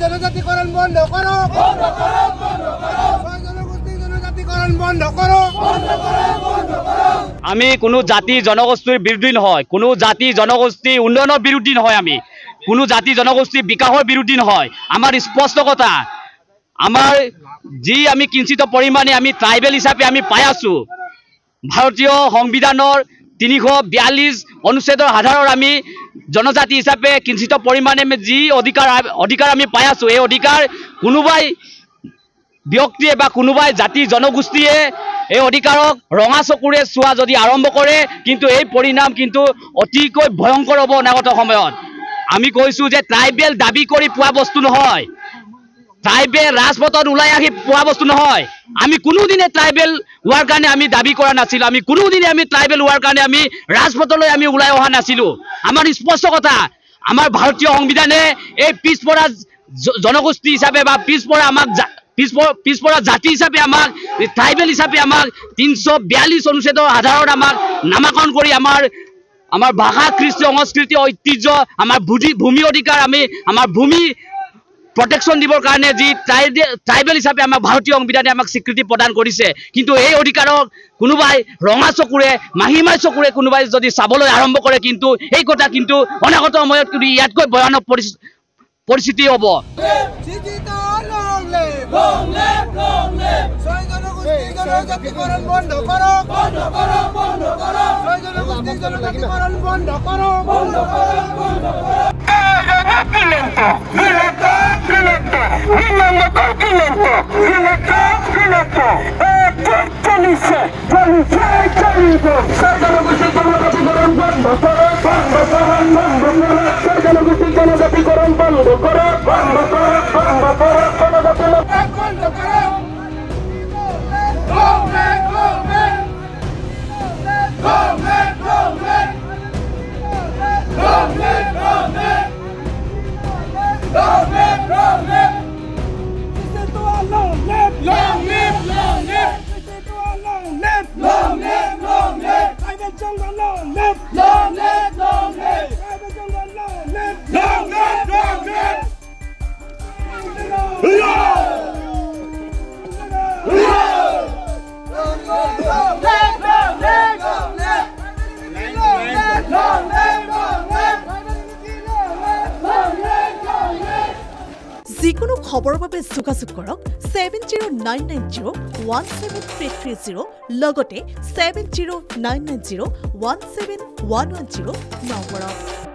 জনজাতিকরণ বন্ধ করো, জনগোষ্ঠীর জনজাতিকরণ বন্ধ করো। আমি কোনো জাতি জনগোষ্ঠীর বিরোধী নহয়, কোনো জাতি জনগোষ্ঠী উন্নয়নের বিরোধী নহয়, আমি কোনো জাতি জনগোষ্ঠী বিকাশের বিরোধী নহয়। আমার স্পষ্ট কথা, আমার যি আমি কিঞ্চিত পরিমাণে আমি ট্রাইবেল হিসাবে আমি পাই আছো। ভারতীয় সংবিধানের 342 অনুচ্ছেদৰ আধাৰত আমি জনজাতি হিসাবে কিঞ্চিত পরিমাণে যি অধিকার আমি পাই আছো, এই অধিকার কোনোবাই ব্যক্তিয়ে বা কোনোবাই জাতি জনগোষ্ঠীয়ে এই অধিকারক ৰঙা চকুৰে চোৱা যদি আৰম্ভ কৰে, কিন্তু এই পৰিণাম কিন্তু অতিকৈ ভয়ংকৰ হ'ব অনাগত সময়ত। আমি কৈছোঁ যে ট্ৰাইবেল দাবী কৰি পোৱা বস্তু নহয়, ট্ৰাইবেল ৰাজপথত ওলাই আহি পোৱা বস্তু নহয়। আমি কোনোদিনে ট্ৰাইবেল হোৱাৰ কাৰণে আমি দাবী কৰা নাছিলোঁ, আমি কোনোদিনে আমি ট্ৰাইবেল হোৱাৰ কাৰণে আমি ৰাজপথলৈ আমি ওলাই অহা নাছিলোঁ। আমাৰ স্পষ্ট কথা, আমাৰ ভাৰতীয় সংবিধানে এই পিছপৰা জনগোষ্ঠী হিচাপে বা পিছপৰা জাতি হিচাপে আমাক ট্ৰাইবেল হিচাপে আমাক 342 অনুচ্ছেদৰ আধাৰত আমাক নামাকৰণ কৰি আমাৰ ভাষা, কৃষ্টি, সংস্কৃতি, ঐতিহ্য, আমাৰ ভূমি অধিকাৰ, আমাৰ ভূমি প্ৰটেকশ্যন দিবৰ কাৰণে যি ট্ৰাইবেল হিচাপে আমাক ভাৰতীয় সংবিধানে আমাক স্বীকৃতি প্ৰদান কৰিছে। কিন্তু এই অধিকাৰক কোনোবাই ৰঙা চকুৰে মাহিমাই চকুৰে কোনোবাই যদি চাবলৈ আৰম্ভ কৰে, কিন্তু এই কথা কিন্তু অনাগত সময়ত কিন্তু ইয়াতকৈ ভয়ানক পৰিস্থিতি হ'ব। জনজাতিকৰণ বন্ধ কৰো, জনজাতিকৰণ বন্ধ কৰো। যিকোনো খবৰৰ বাবে যোগাযোগ কৰক 7099017330 লগতে 7099017110 নম্বৰত।